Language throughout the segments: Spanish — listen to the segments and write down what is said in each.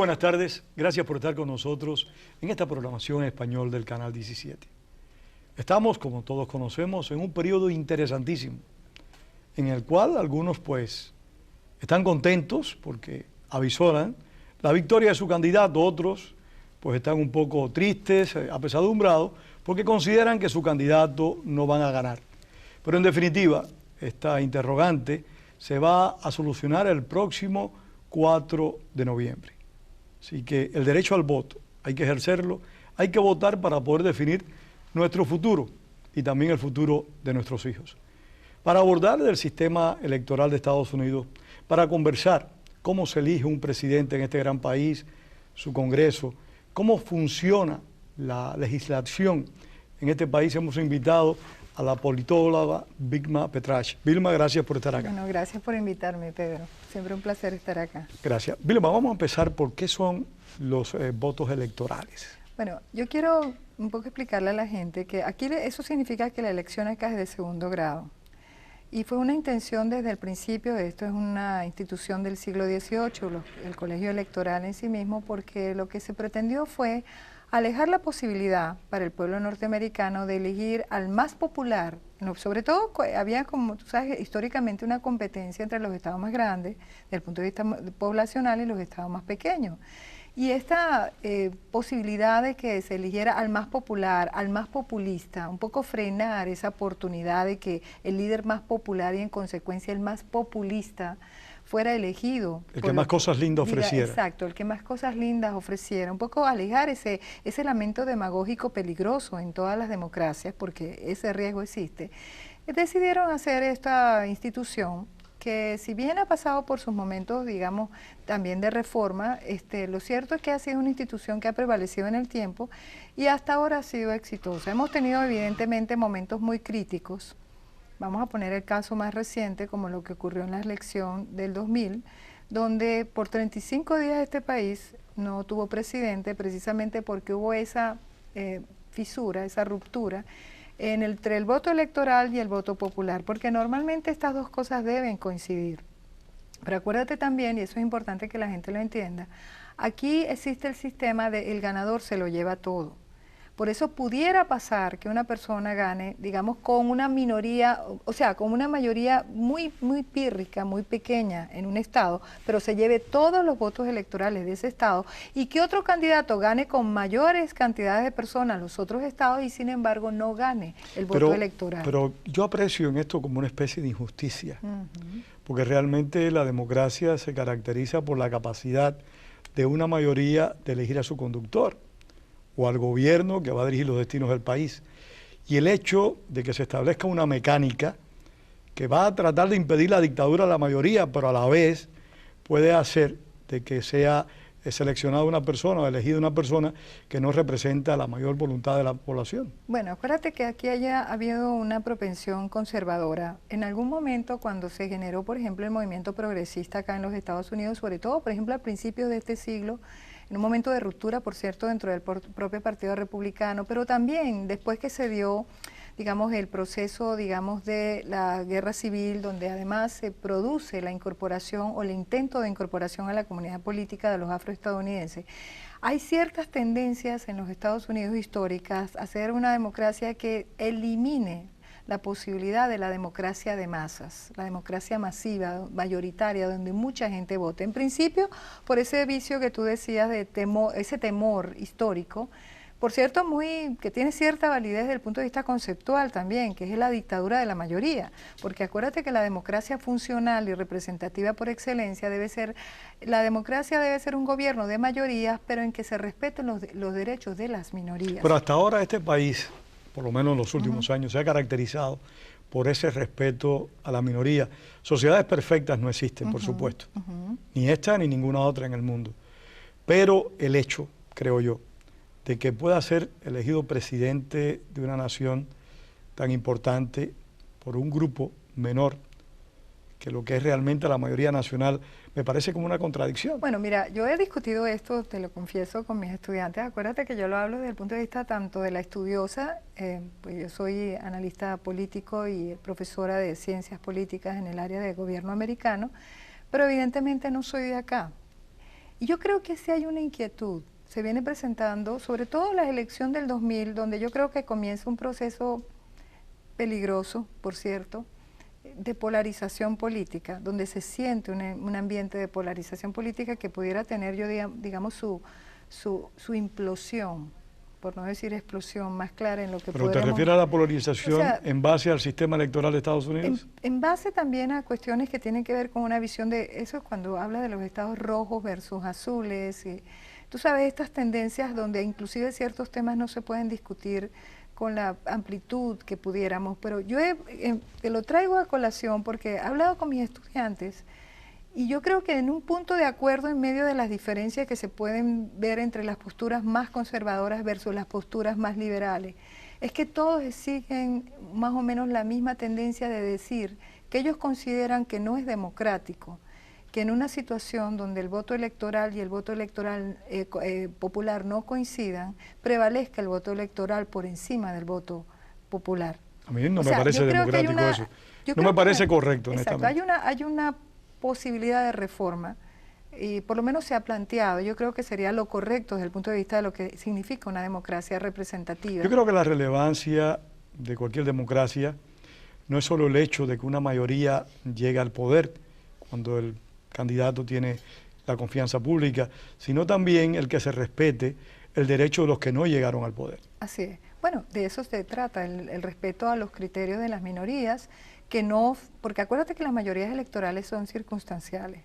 buenas tardes, gracias por estar con nosotros en esta programación en español del Canal 17. Estamos, como todos conocemos, en un periodo interesantísimo, en el cual algunos pues están contentos porque avisoran la victoria de su candidato, otros pues están un poco tristes, apesadumbrados, porque consideran que su candidato no van a ganar. Pero en definitiva, esta interrogante se va a solucionar el próximo 4 de noviembre. Así que el derecho al voto hay que ejercerlo, hay que votar para poder definir nuestro futuro y también el futuro de nuestros hijos. Para abordar el sistema electoral de Estados Unidos, para conversar cómo se elige un presidente en este gran país, su Congreso, cómo funciona la legislación en este país, hemos invitado a la politóloga Vilma Petrach. Vilma, gracias por estar acá. Bueno, gracias por invitarme, Pedro. Siempre un placer estar acá. Gracias. Vilma, vamos a empezar por qué son los votos electorales. Bueno, yo quiero un poco explicarle a la gente que aquí eso significa que la elección acá es de segundo grado. Y fue una intención desde el principio, esto es una institución del siglo XVIII, el colegio electoral en sí mismo, porque lo que se pretendió fue alejar la posibilidad para el pueblo norteamericano de elegir al más popular. Sobre todo había, como tú sabes, históricamente una competencia entre los estados más grandes, desde el punto de vista poblacional, y los estados más pequeños. Y esta posibilidad de que se eligiera al más popular, al más populista, un poco frenar esa oportunidad de que el líder más popular y en consecuencia el más populista fuera elegido. El que más cosas lindas ofreciera. Exacto, el que más cosas lindas ofreciera. Un poco alejar ese elemento demagógico peligroso en todas las democracias, porque ese riesgo existe. Decidieron hacer esta institución que, si bien ha pasado por sus momentos, digamos, también de reforma, lo cierto es que ha sido una institución que ha prevalecido en el tiempo y hasta ahora ha sido exitosa. Hemos tenido evidentemente momentos muy críticos. Vamos a poner el caso más reciente, como lo que ocurrió en la elección del 2000, donde por 35 días este país no tuvo presidente, precisamente porque hubo esa fisura, esa ruptura entre el voto electoral y el voto popular, porque normalmente estas dos cosas deben coincidir. Pero acuérdate también, y eso es importante que la gente lo entienda, aquí existe el sistema de el ganador se lo lleva todo. Por eso pudiera pasar que una persona gane, digamos, con una minoría, o sea, con una mayoría muy pírrica, muy pequeña en un estado, pero se lleve todos los votos electorales de ese estado, y que otro candidato gane con mayores cantidades de personas en los otros estados y sin embargo no gane el voto electoral. Pero yo aprecio en esto como una especie de injusticia, porque realmente la democracia se caracteriza por la capacidad de una mayoría de elegir a su conductor o al gobierno que va a dirigir los destinos del país. Y el hecho de que se establezca una mecánica que va a tratar de impedir la dictadura de la mayoría, pero a la vez puede hacer de que sea seleccionada una persona o elegida una persona que no representa la mayor voluntad de la población. Bueno, acuérdate que aquí haya habido una propensión conservadora. En algún momento, cuando se generó, por ejemplo, el movimiento progresista acá en los Estados Unidos, sobre todo, por ejemplo, a principios de este siglo, en un momento de ruptura, por cierto, dentro del propio Partido Republicano, pero también después que se dio, digamos, el proceso, digamos, de la guerra civil, donde además se produce la incorporación o el intento de incorporación a la comunidad política de los afroestadounidenses. Hay ciertas tendencias en los Estados Unidos históricas a hacer una democracia que elimine la posibilidad de la democracia de masas, la democracia masiva, mayoritaria, donde mucha gente vote. En principio, por ese vicio que tú decías de temor, ese temor histórico, por cierto, que tiene cierta validez desde el punto de vista conceptual también, que es la dictadura de la mayoría, porque acuérdate que la democracia funcional y representativa por excelencia la democracia debe ser un gobierno de mayorías, pero en que se respeten los derechos de las minorías. Pero hasta ahora este país, por lo menos en los últimos años, se ha caracterizado por ese respeto a la minoría. Sociedades perfectas no existen, por supuesto, ni esta ni ninguna otra en el mundo. Pero el hecho, creo yo, de que pueda ser elegido presidente de una nación tan importante por un grupo menor que lo que es realmente la mayoría nacional, me parece como una contradicción. Bueno, mira, yo he discutido esto, te lo confieso, con mis estudiantes. Acuérdate que yo lo hablo desde el punto de vista tanto de la estudiosa, pues yo soy analista político y profesora de ciencias políticas en el área de gobierno americano, pero evidentemente no soy de acá. Y yo creo que sí hay una inquietud, se viene presentando, sobre todo la elección del 2000, donde yo creo que comienza un proceso peligroso, por cierto, de polarización política, donde se siente un ambiente de polarización política que pudiera tener, yo digamos, su implosión, por no decir explosión, más clara en lo que ¿Pero podremos... te refieres a la polarización, o sea, en base al sistema electoral de Estados Unidos? En base también a cuestiones que tienen que ver con una visión de... Eso es cuando habla de los estados rojos versus azules. Y, tú sabes, estas tendencias donde inclusive ciertos temas no se pueden discutir con la amplitud que pudiéramos, pero yo te lo traigo a colación porque he hablado con mis estudiantes y yo creo que en un punto de acuerdo en medio de las diferencias que se pueden ver entre las posturas más conservadoras versus las posturas más liberales, es que todos siguen más o menos la misma tendencia de decir que ellos consideran que no es democrático, que en una situación donde el voto electoral y el voto electoral popular no coincidan, prevalezca el voto electoral por encima del voto popular. A mí no me parece democrático eso. No me parece correcto, honestamente. Exacto, hay una posibilidad de reforma y por lo menos se ha planteado. Yo creo que sería lo correcto desde el punto de vista de lo que significa una democracia representativa. Yo creo que la relevancia de cualquier democracia no es solo el hecho de que una mayoría llegue al poder cuando el candidato tiene la confianza pública, sino también el que se respete el derecho de los que no llegaron al poder. Así es. Bueno, de eso se trata, el respeto a los criterios de las minorías, que no, porque acuérdate que las mayorías electorales son circunstanciales.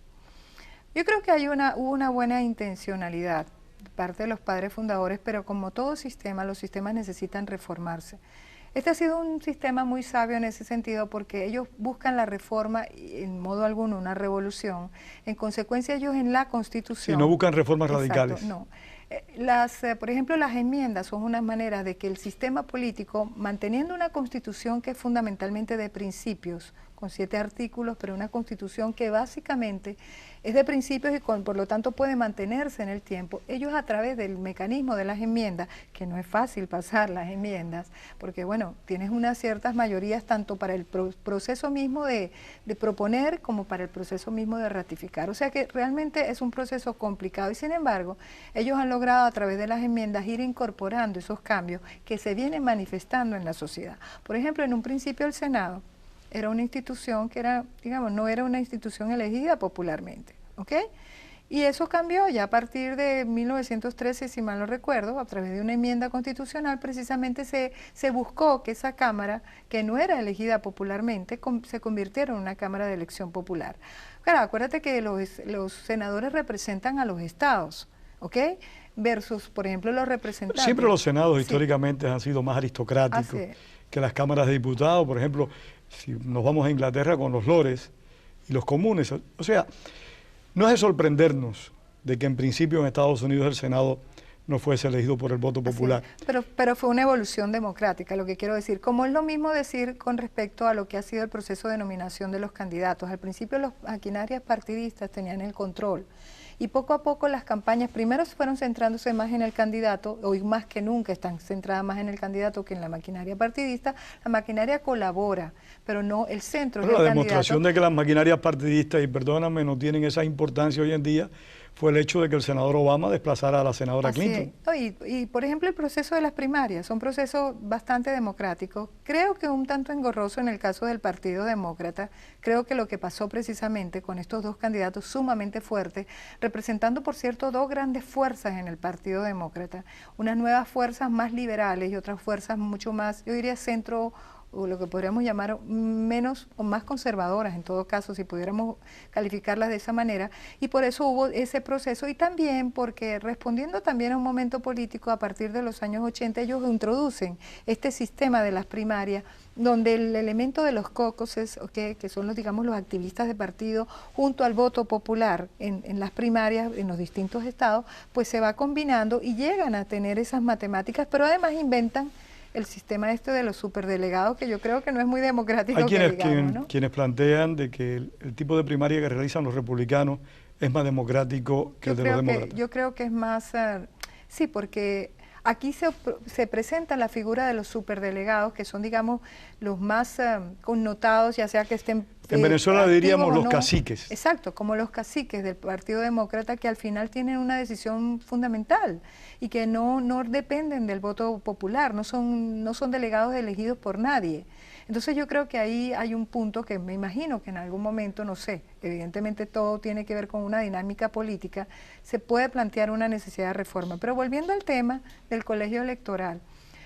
Yo creo que hubo una buena intencionalidad de parte de los padres fundadores, pero como todo sistema, los sistemas necesitan reformarse. Este ha sido un sistema muy sabio en ese sentido porque ellos buscan la reforma y en modo alguno una revolución. En consecuencia ellos en la Constitución... Sí, no buscan reformas radicales. No. Por ejemplo, las enmiendas son una manera de que el sistema político, manteniendo una Constitución que es fundamentalmente de principios, con 7 artículos, pero una Constitución que básicamente es de principios y por lo tanto puede mantenerse en el tiempo, ellos a través del mecanismo de las enmiendas, que no es fácil pasar las enmiendas, porque bueno, tienes unas ciertas mayorías tanto para el proceso mismo de proponer como para el proceso mismo de ratificar, o sea que realmente es un proceso complicado y sin embargo, ellos han logrado a través de las enmiendas ir incorporando esos cambios que se vienen manifestando en la sociedad. Por ejemplo, en un principio el Senado era una institución que era, digamos, no era una institución elegida popularmente, ¿ok? Y eso cambió ya a partir de 1913, si mal no recuerdo, a través de una enmienda constitucional, precisamente se buscó que esa Cámara, que no era elegida popularmente, se convirtiera en una Cámara de elección popular. Claro, acuérdate que los senadores representan a los estados, ¿ok? Versus, por ejemplo, los representantes. Siempre los senados históricamente han sido más aristocráticos que las cámaras de diputados, por ejemplo, si nos vamos a Inglaterra con los lores y los comunes. O sea, no es de sorprendernos de que en principio en Estados Unidos el Senado no fuese elegido por el voto popular. Pero fue una evolución democrática, lo que quiero decir. Como es lo mismo decir con respecto a lo que ha sido el proceso de nominación de los candidatos. Al principio las maquinarias partidistas tenían el control. Y poco a poco las campañas primero fueron centrándose más en el candidato, hoy más que nunca están centradas más en el candidato que en la maquinaria partidista. La maquinaria colabora, pero no el centro del candidato. La demostración de que las maquinarias partidistas, y perdóname, no tienen esa importancia hoy en día, fue el hecho de que el senador Obama desplazara a la senadora Clinton. Y por ejemplo el proceso de las primarias, son procesos bastante democráticos, creo que un tanto engorroso en el caso del Partido Demócrata, creo que lo que pasó precisamente con estos dos candidatos sumamente fuertes, representando por cierto dos grandes fuerzas en el Partido Demócrata, unas nuevas fuerzas más liberales y otras fuerzas mucho más, yo diría centro, o lo que podríamos llamar menos o más conservadoras en todo caso, si pudiéramos calificarlas de esa manera, y por eso hubo ese proceso, y también porque respondiendo también a un momento político a partir de los años 80, ellos introducen este sistema de las primarias, donde el elemento de los caucuses, que son los, digamos, los activistas de partido, junto al voto popular en las primarias en los distintos estados, pues se va combinando y llegan a tener esas matemáticas, pero además inventan el sistema de los superdelegados, que yo creo que no es muy democrático. Hay quienes plantean de que el tipo de primaria que realizan los republicanos es más democrático que el de los demócratas. Yo creo que es más, sí, porque aquí se presenta la figura de los superdelegados, que son, digamos, los más connotados, ya sea que estén En Venezuela activos diríamos o los no. caciques. Exacto, como los caciques del Partido Demócrata que al final tienen una decisión fundamental y que no dependen del voto popular, no son delegados elegidos por nadie. Entonces yo creo que ahí hay un punto que me imagino que en algún momento, no sé, evidentemente todo tiene que ver con una dinámica política, se puede plantear una necesidad de reforma. Pero volviendo al tema del colegio electoral,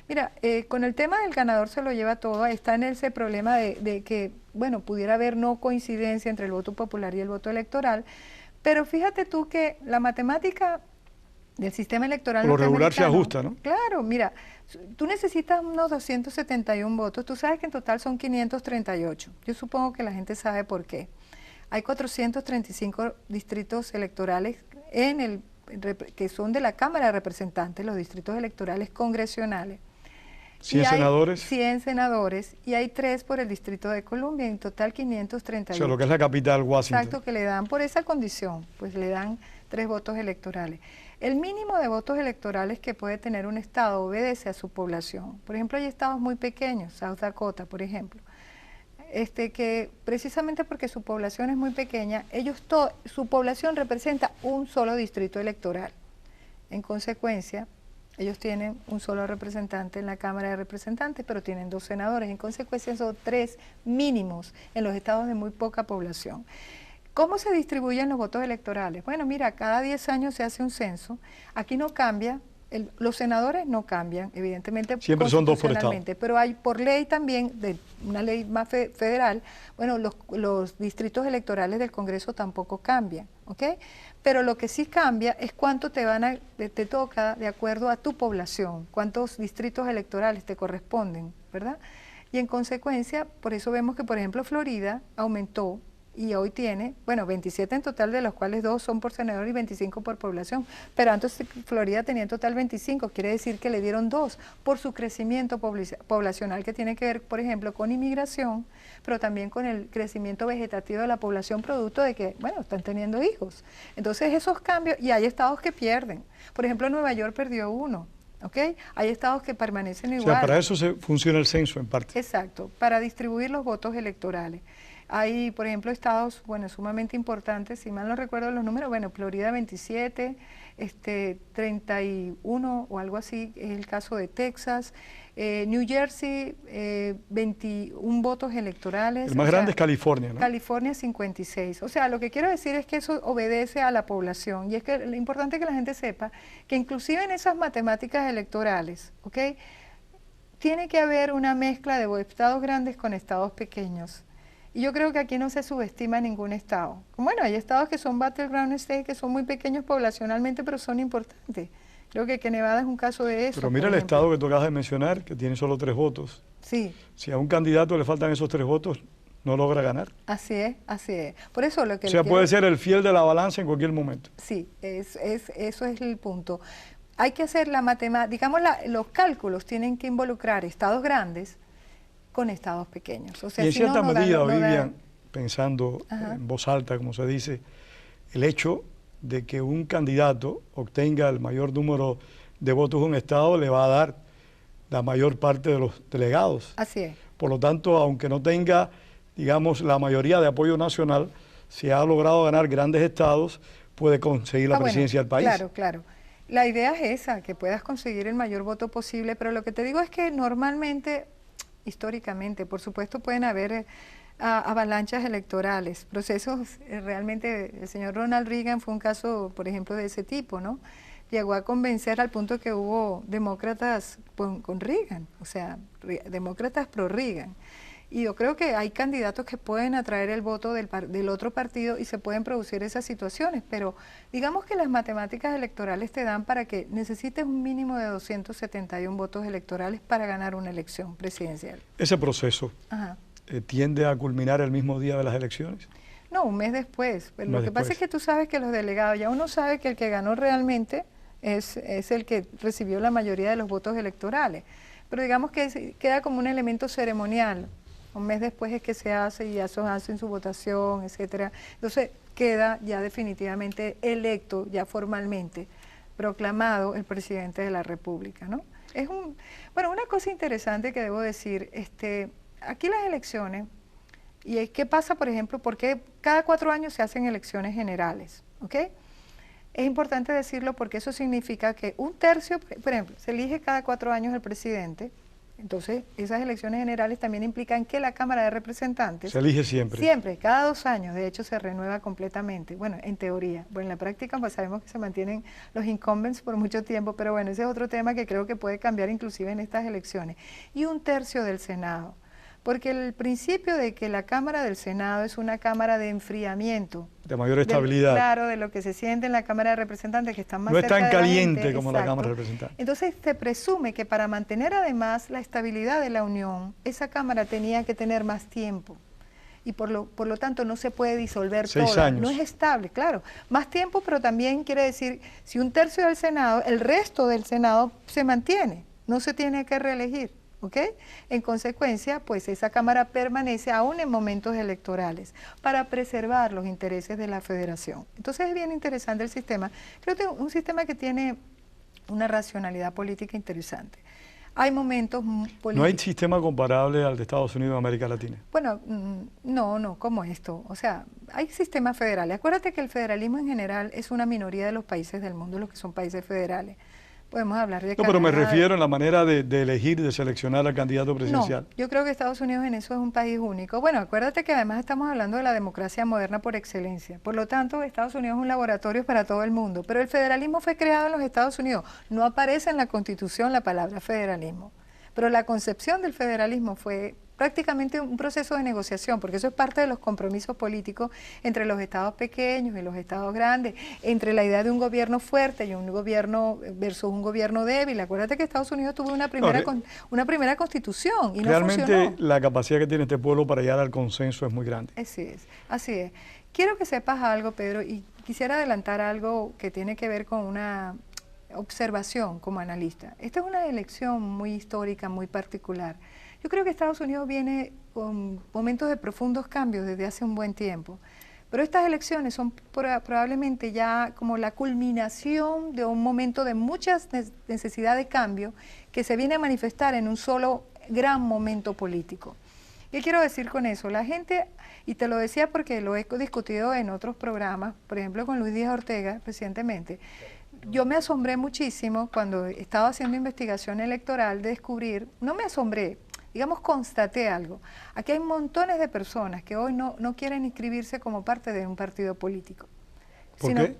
mira, con el tema del ganador se lo lleva todo, está en ese problema de que, bueno, pudiera haber no coincidencia entre el voto popular y el voto electoral, pero fíjate tú que la matemática del sistema electoral Por lo regular se norteamericano, ajusta, ¿no? claro, mira, tú necesitas unos 271 votos, tú sabes que en total son 538, yo supongo que la gente sabe por qué. Hay 435 distritos electorales que son de la Cámara de Representantes, los distritos electorales congresionales. 100 senadores. 100 senadores y hay 3 por el Distrito de Columbia, en total 538. O sea, lo que es la capital, Washington. Exacto, que le dan por esa condición, pues le dan 3 votos electorales. El mínimo de votos electorales que puede tener un estado obedece a su población. Por ejemplo, hay estados muy pequeños, South Dakota, por ejemplo, que precisamente porque su población es muy pequeña, su población representa un solo distrito electoral. En consecuencia, ellos tienen un solo representante en la Cámara de Representantes, pero tienen 2 senadores. En consecuencia, son 3 mínimos en los estados de muy poca población. ¿Cómo se distribuyen los votos electorales? Bueno, mira, cada 10 años se hace un censo. Aquí no cambia, los senadores no cambian, evidentemente. Siempre son 2 por estado. Pero hay por ley también, de una ley más federal, bueno, los distritos electorales del Congreso tampoco cambian, ¿ok? Pero lo que sí cambia es cuánto te toca de acuerdo a tu población, cuántos distritos electorales te corresponden, ¿verdad? Y en consecuencia, por eso vemos que, por ejemplo, Florida aumentó y hoy tiene, bueno, 27 en total, de los cuales 2 son por senador y 25 por población, pero antes Florida tenía en total 25, quiere decir que le dieron 2 por su crecimiento poblacional, que tiene que ver, por ejemplo, con inmigración, pero también con el crecimiento vegetativo de la población producto de que, bueno, están teniendo hijos. Entonces esos cambios, y hay estados que pierden, por ejemplo, Nueva York perdió 1, ¿ok? Hay estados que permanecen igual. O sea, para eso funciona el censo en parte. Exacto, para distribuir los votos electorales. Hay, por ejemplo, estados, bueno, sumamente importantes, si mal no recuerdo los números, bueno, Florida 27, 31 o algo así, es el caso de Texas, New Jersey, 21 votos electorales. El más grande es California, ¿no? California 56. O sea, lo que quiero decir es que eso obedece a la población y es que lo importante es que la gente sepa que inclusive en esas matemáticas electorales, ¿ok? Tiene que haber una mezcla de estados grandes con estados pequeños. Y yo creo que aquí no se subestima ningún estado. Bueno, hay estados que son battleground states, que son muy pequeños poblacionalmente, pero son importantes. Creo que Nevada es un caso de eso. Pero mira el estado que tú acabas de mencionar, que tiene solo 3 votos. Sí. Si a un candidato le faltan esos 3 votos, no logra ganar. Así es, así es. Por eso lo que... O sea, puede ser el fiel de la balanza en cualquier momento. Sí, eso es el punto. Hay que hacer la matemática, digamos, los cálculos tienen que involucrar estados grandes con estados pequeños. O sea, y en cierta medida, Vivian, da... pensando en voz alta, como se dice, el hecho de que un candidato obtenga el mayor número de votos en un estado le va a dar la mayor parte de los delegados. Así es. Por lo tanto, aunque no tenga, digamos, la mayoría de apoyo nacional, si ha logrado ganar grandes estados, puede conseguir la presidencia del país. Claro, claro. La idea es esa, que puedas conseguir el mayor voto posible, pero lo que te digo es que normalmente, históricamente, por supuesto, pueden haber avalanchas electorales, procesos, realmente el señor Ronald Reagan fue un caso, por ejemplo, de ese tipo, ¿no? Llegó a convencer al punto que hubo demócratas con Reagan, o sea, demócratas pro Reagan. Y yo creo que hay candidatos que pueden atraer el voto del otro partido y se pueden producir esas situaciones, pero digamos que las matemáticas electorales te dan para que necesites un mínimo de 271 votos electorales para ganar una elección presidencial. Ese proceso tiende a culminar el mismo día de las elecciones. No, un mes después. Pero lo que pasa es que tú sabes que los delegados, ya uno sabe que el que ganó realmente es el que recibió la mayoría de los votos electorales. Pero digamos que queda como un elemento ceremonial. Un mes después es que se hace y ya se hacen su votación, etcétera. Entonces queda ya definitivamente electo, ya formalmente proclamado el presidente de la República, ¿no? Bueno, una cosa interesante que debo decir, aquí las elecciones ¿Qué pasa, por ejemplo? Porque cada 4 años se hacen elecciones generales, ¿ok? Es importante decirlo porque eso significa que un tercio, por ejemplo, se elige cada 4 años el presidente. Entonces, esas elecciones generales también implican que la Cámara de Representantes... Se elige siempre. Siempre, cada 2 años, de hecho, se renueva completamente. Bueno, en teoría. Bueno, en la práctica, pues sabemos que se mantienen los incumbents por mucho tiempo, pero bueno, ese es otro tema que creo que puede cambiar inclusive en estas elecciones. Y un tercio del Senado. Porque el principio de que la Cámara del Senado es una Cámara de enfriamiento. De mayor estabilidad. Claro, de lo que se siente en la Cámara de Representantes, que están más cerca No es tan de la caliente gente, como exacto. la Cámara de Representantes. Entonces se presume que para mantener además la estabilidad de la Unión, esa Cámara tenía que tener más tiempo. Y por lo tanto no se puede disolver 6 toda. años. No es estable, claro. Más tiempo, pero también quiere decir, si un tercio del Senado, el resto del Senado se mantiene, no se tiene que reelegir. ¿Ok? En consecuencia, pues esa Cámara permanece aún en momentos electorales para preservar los intereses de la Federación. Entonces es bien interesante el sistema. Creo que es un sistema que tiene una racionalidad política interesante. Hay momentos políticos... ¿No hay sistema comparable al de Estados Unidos de América Latina? Bueno, no, como esto. O sea, hay sistemas federales. Acuérdate que el federalismo en general es una minoría de los países del mundo, los que son países federales. Podemos hablar de... No, pero me refiero en la manera de elegir, de seleccionar al candidato presidencial. No, yo creo que Estados Unidos en eso es un país único. Bueno, acuérdate que además estamos hablando de la democracia moderna por excelencia. Por lo tanto, Estados Unidos es un laboratorio para todo el mundo. Pero el federalismo fue creado en los Estados Unidos. No aparece en la Constitución la palabra federalismo. Pero la concepción del federalismo fue prácticamente un proceso de negociación, porque eso es parte de los compromisos políticos entre los estados pequeños y los estados grandes, entre la idea de un gobierno fuerte y un gobierno versus un gobierno débil. Acuérdate que Estados Unidos tuvo una primera constitución y no funcionó. Realmente la capacidad que tiene este pueblo para llegar al consenso es muy grande. Así es, así es. Quiero que sepas algo, Pedro, y quisiera adelantar algo que tiene que ver con una observación como analista. Esta es una elección muy histórica, muy particular. Yo creo que Estados Unidos viene con momentos de profundos cambios desde hace un buen tiempo, pero estas elecciones son probablemente ya como la culminación de un momento de muchas necesidad de cambio que se viene a manifestar en un solo gran momento político. ¿Qué quiero decir con eso? La gente, y te lo decía porque lo he discutido en otros programas, por ejemplo con Luis Díaz Ortega recientemente, yo me asombré muchísimo cuando estaba haciendo investigación electoral de descubrir, no me asombré, digamos, constaté algo. Aquí hay montones de personas que hoy no quieren inscribirse como parte de un partido político. ¿Por qué?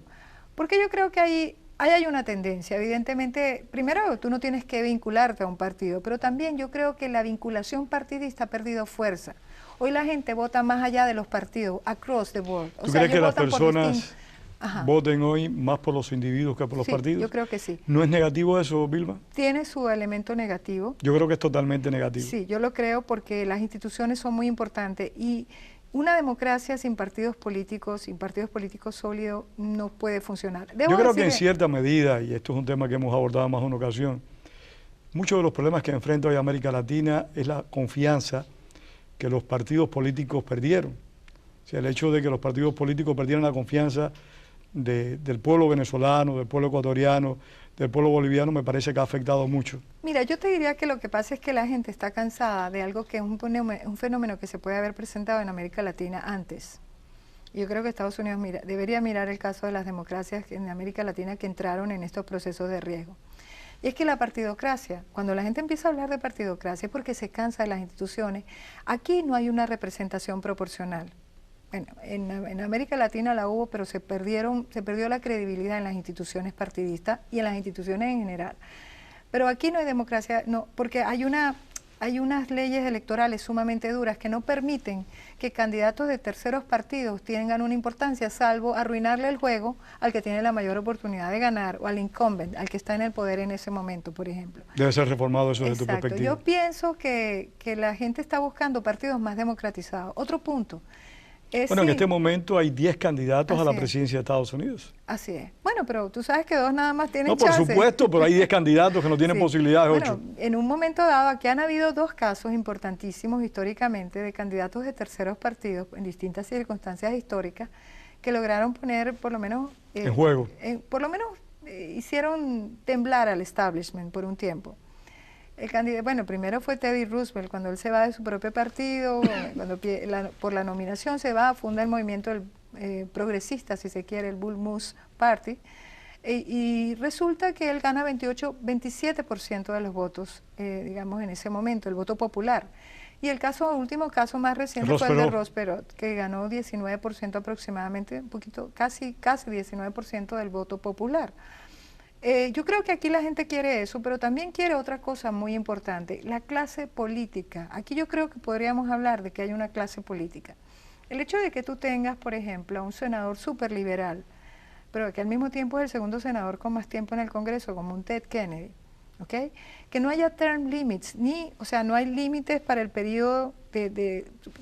Porque yo creo que ahí hay una tendencia. Evidentemente, primero, tú no tienes que vincularte a un partido, pero también yo creo que la vinculación partidista ha perdido fuerza. Hoy la gente vota más allá de los partidos, across the board. ¿Tú crees que las personas voten hoy más por los individuos que por los partidos? Yo creo que sí. ¿No es negativo eso, Vilma? Tiene su elemento negativo. Yo creo que es totalmente negativo. Sí, yo lo creo porque las instituciones son muy importantes y una democracia sin partidos políticos sólidos no puede funcionar. Yo creo que en cierta medida, y esto es un tema que hemos abordado más de una ocasión, muchos de los problemas que enfrenta hoy América Latina es la confianza que los partidos políticos perdieron. O sea, el hecho de que los partidos políticos perdieran la confianza del pueblo venezolano, del pueblo ecuatoriano, del pueblo boliviano, me parece que ha afectado mucho. Mira, yo te diría que lo que pasa es que la gente está cansada de algo que es un fenómeno que se puede haber presentado en América Latina antes. Yo creo que Estados Unidos debería mirar el caso de las democracias en América Latina que entraron en estos procesos de riesgo. Y es que la partidocracia, cuando la gente empieza a hablar de partidocracia es porque se cansa de las instituciones. Aquí no hay una representación proporcional. Bueno, en América Latina la hubo, pero se perdió la credibilidad en las instituciones partidistas y en las instituciones en general. Pero aquí no hay democracia, no, porque hay unas leyes electorales sumamente duras que no permiten que candidatos de terceros partidos tengan una importancia, salvo arruinarle el juego al que tiene la mayor oportunidad de ganar, o al incumbent, al que está en el poder en ese momento, por ejemplo. Debe ser reformado eso desde tu perspectiva. Yo pienso que la gente está buscando partidos más democratizados. Otro punto. Bueno, en este momento hay 10 candidatos a la presidencia de Estados Unidos. Así es. Bueno, pero tú sabes que 2 nada más tienen chance. No, por supuesto, pero hay 10 candidatos que no tienen posibilidades, 8. Bueno, en un momento dado, aquí han habido 2 casos importantísimos históricamente de candidatos de terceros partidos en distintas circunstancias históricas que lograron poner por lo menos... en juego. Por lo menos hicieron temblar al establishment por un tiempo. El candidato, bueno, primero fue Teddy Roosevelt, cuando él se va de su propio partido, por la nominación se va, funda el movimiento progresista, si se quiere, el Bull Moose Party, y resulta que él gana 27% de los votos, digamos, en ese momento, el voto popular. Y el último caso más reciente fue el de Ross Perot, que ganó 19% aproximadamente, un poquito, casi 19% del voto popular. Yo creo que aquí la gente quiere eso, pero también quiere otra cosa muy importante, la clase política. Aquí yo creo que podríamos hablar de que hay una clase política. El hecho de que tú tengas, por ejemplo, a un senador súper liberal, pero que al mismo tiempo es el segundo senador con más tiempo en el Congreso, como un Ted Kennedy, ¿ok? Que no haya term limits, o sea, no hay límites para el periodo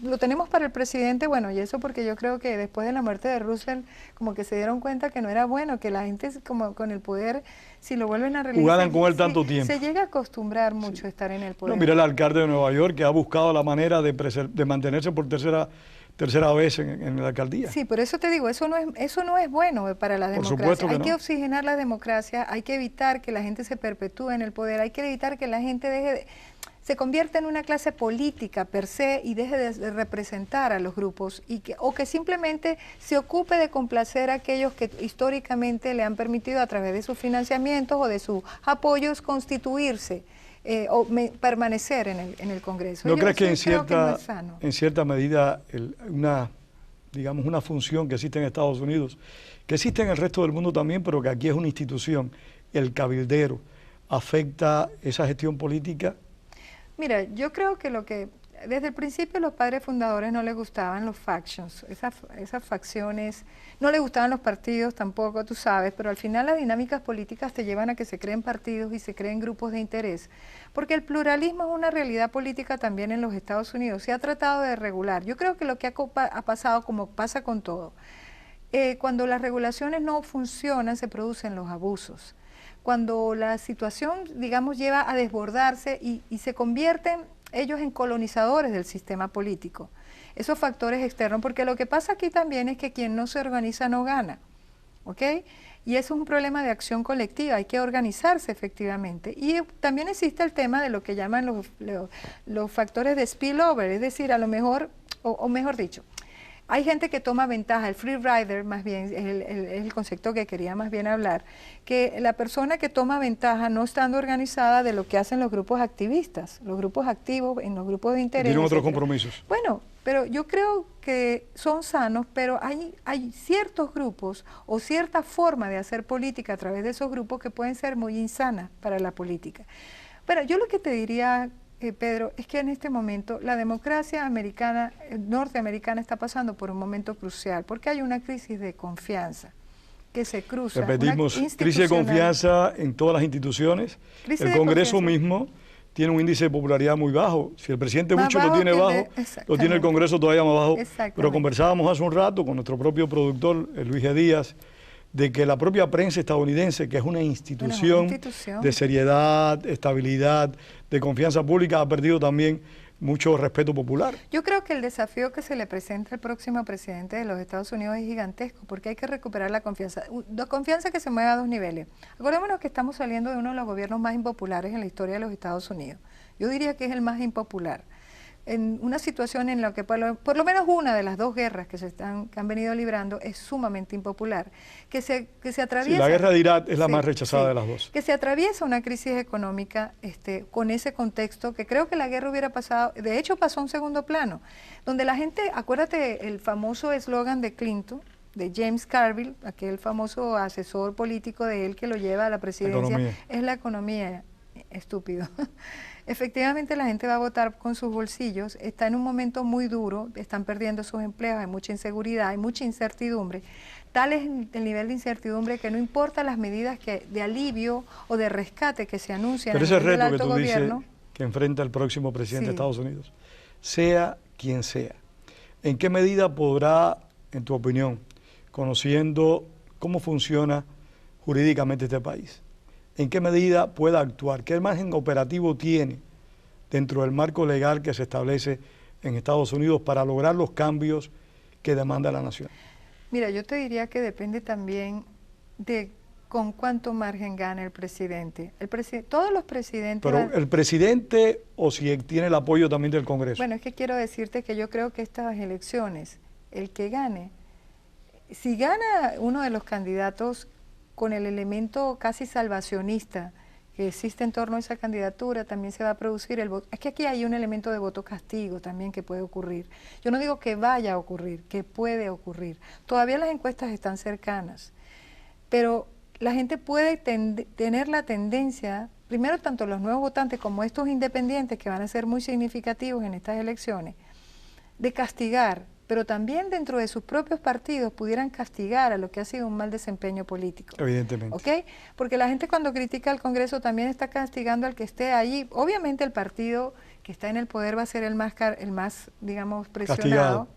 lo tenemos para el presidente, bueno, y eso porque yo creo que después de la muerte de Roosevelt, como que se dieron cuenta que no era bueno, que la gente como con el poder, si lo vuelven a realizar, jugaran con él tanto tiempo. Se llega a acostumbrar mucho a estar en el poder. No, mira el alcalde de Nueva York que ha buscado la manera de mantenerse por tercera vez en la alcaldía. Sí, por eso te digo, eso no es bueno para la democracia. Hay que oxigenar la democracia, hay que evitar que la gente se perpetúe en el poder, hay que evitar que la gente se convierta en una clase política per se y deje de representar a los grupos o que simplemente se ocupe de complacer a aquellos que históricamente le han permitido a través de sus financiamientos o de sus apoyos constituirse. Permanecer en el Congreso. ¿No crees que en cierta medida una función que existe en Estados Unidos, que existe en el resto del mundo también, pero que aquí es una institución, el cabildero, afecta esa gestión política? Mira, yo creo que desde el principio los padres fundadores no les gustaban los factions, esas facciones, no les gustaban los partidos tampoco, tú sabes, pero al final las dinámicas políticas te llevan a que se creen partidos y se creen grupos de interés, porque el pluralismo es una realidad política también en los Estados Unidos, se ha tratado de regular. Yo creo que lo que ha pasado, como pasa con todo, cuando las regulaciones no funcionan se producen los abusos. Cuando la situación, digamos, lleva a desbordarse y se convierten ellos en colonizadores del sistema político, esos factores externos, porque lo que pasa aquí también es que quien no se organiza no gana, ¿ok? Y eso es un problema de acción colectiva, hay que organizarse efectivamente. Y también existe el tema de lo que llaman los factores de spillover, es decir, a lo mejor, o mejor dicho, hay gente que toma ventaja, el free rider más bien, es el concepto que quería más bien hablar, que la persona que toma ventaja no estando organizada de lo que hacen los grupos activistas, los grupos activos en los grupos de interés. Tienen otros compromisos. Bueno, pero yo creo que son sanos, pero hay ciertos grupos o cierta forma de hacer política a través de esos grupos que pueden ser muy insanas para la política. Pero yo lo que te diría, Pedro, es que en este momento la democracia americana, norteamericana está pasando por un momento crucial, porque hay una crisis de confianza que se cruza. Repetimos, crisis de confianza en todas las instituciones. El Congreso mismo tiene un índice de popularidad muy bajo. Si el presidente mucho lo tiene bajo, lo tiene el Congreso todavía más bajo. Pero conversábamos hace un rato con nuestro propio productor, Luis G. Díaz, de que la propia prensa estadounidense, que es una institución de seriedad, estabilidad, de confianza pública, ha perdido también mucho respeto popular. Yo creo que el desafío que se le presenta al próximo presidente de los Estados Unidos es gigantesco, porque hay que recuperar la confianza que se mueve a dos niveles. Acordémonos que estamos saliendo de uno de los gobiernos más impopulares en la historia de los Estados Unidos. Yo diría que es el más impopular. En una situación en la que por lo menos una de las dos guerras que han venido librando es sumamente impopular, que se atraviesa... Sí, la guerra de Irak es la más rechazada de las dos. Que se atraviesa una crisis económica con ese contexto, que creo que la guerra hubiera pasado, de hecho pasó a un segundo plano, donde la gente, acuérdate el famoso eslogan de Clinton, de James Carville, aquel famoso asesor político de él que lo lleva a la presidencia, es la economía, estúpido. Efectivamente la gente va a votar con sus bolsillos, está en un momento muy duro, están perdiendo sus empleos, hay mucha inseguridad, hay mucha incertidumbre. Tal es el nivel de incertidumbre que no importa las medidas de alivio o de rescate que se anuncian en el del alto gobierno. Dices que enfrenta el próximo presidente de Estados Unidos, sea quien sea, ¿en qué medida podrá, en tu opinión, conociendo cómo funciona jurídicamente este país, en qué medida pueda actuar, qué margen operativo tiene dentro del marco legal que se establece en Estados Unidos para lograr los cambios que demanda la nación? Mira, yo te diría que depende también de ¿Con cuánto margen gana el presidente? Todos los presidentes... Pero el presidente o si tiene el apoyo también del Congreso. Bueno, es que quiero decirte que yo creo que estas elecciones, el que gane, si gana uno de los candidatos con el elemento casi salvacionista que existe en torno a esa candidatura, también se va a producir el voto. Es que aquí hay un elemento de voto castigo también que puede ocurrir. Yo no digo que vaya a ocurrir, que puede ocurrir. Todavía las encuestas están cercanas, pero la gente puede tener la tendencia, primero tanto los nuevos votantes como estos independientes que van a ser muy significativos en estas elecciones, de castigar, pero también dentro de sus propios partidos pudieran castigar a lo que ha sido un mal desempeño político. Evidentemente. ¿Ok? Porque la gente cuando critica al Congreso también está castigando al que esté allí. Obviamente el partido que está en el poder va a ser el más digamos, presionado.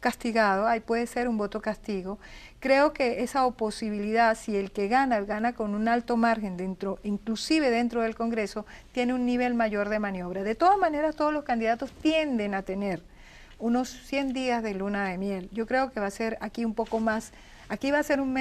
Castigado, ahí puede ser un voto castigo. Creo que esa posibilidad, si el que gana con un alto margen dentro, inclusive dentro del Congreso, tiene un nivel mayor de maniobra. De todas maneras, todos los candidatos tienden a tener unos 100 días de luna de miel. Yo creo que va a ser aquí un poco más, aquí va a ser un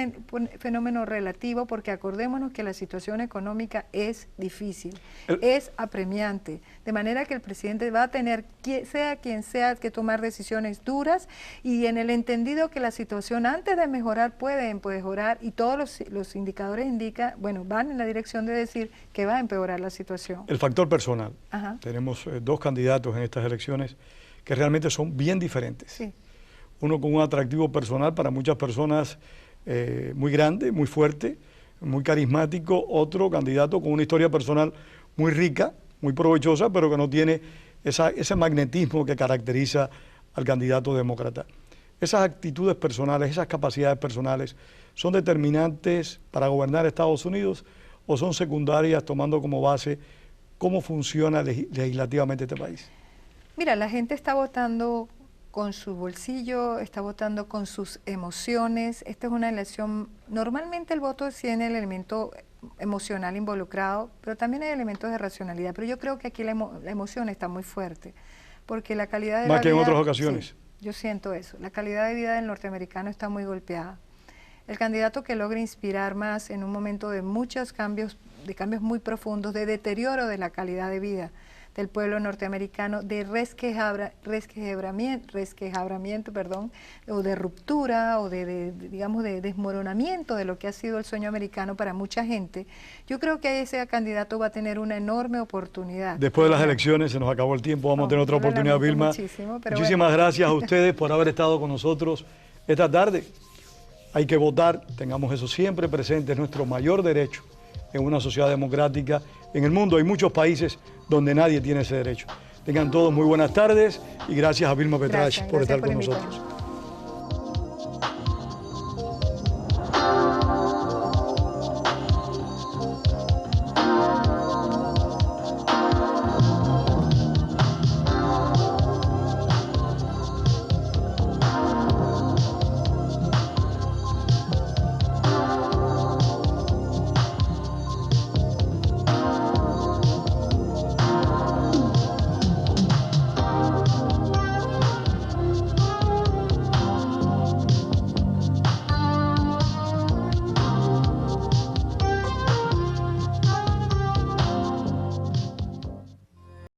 fenómeno relativo porque acordémonos que la situación económica es difícil, es apremiante, de manera que el presidente va a tener, sea quien sea, que tomar decisiones duras y en el entendido que la situación antes de mejorar puede empeorar y todos los indicadores indican, bueno, van en la dirección de decir que va a empeorar la situación. El factor personal. Ajá. Tenemos dos candidatos en estas elecciones que realmente son bien diferentes. Sí. Uno con un atractivo personal para muchas personas muy grande, muy fuerte, muy carismático. Otro candidato con una historia personal muy rica, muy provechosa, pero que no tiene ese magnetismo que caracteriza al candidato demócrata. Esas actitudes personales, esas capacidades personales, ¿son determinantes para gobernar Estados Unidos o son secundarias tomando como base cómo funciona legislativamente este país? Mira, la gente está votando con su bolsillo, está votando con sus emociones. Esta es una elección, normalmente el voto tiene el elemento emocional involucrado, pero también hay elementos de racionalidad. Pero yo creo que aquí la emoción está muy fuerte, porque la calidad de Más la que en vida, otras ocasiones. Sí, yo siento eso. La calidad de vida del norteamericano está muy golpeada. El candidato que logra inspirar más en un momento de muchos cambios, de cambios muy profundos, de deterioro de la calidad de vida del pueblo norteamericano, de resquebramiento, o de ruptura, o digamos, de desmoronamiento de lo que ha sido el sueño americano para mucha gente. Yo creo que ese candidato va a tener una enorme oportunidad. Después de las elecciones, se nos acabó el tiempo, vamos a tener otra oportunidad, Vilma. Muchísimas gracias a ustedes por haber estado con nosotros esta tarde. Hay que votar, tengamos eso siempre presente, es nuestro mayor derecho en una sociedad democrática. En el mundo hay muchos países donde nadie tiene ese derecho. Tengan todos muy buenas tardes y gracias a Vilma Petrach por estar con nosotros.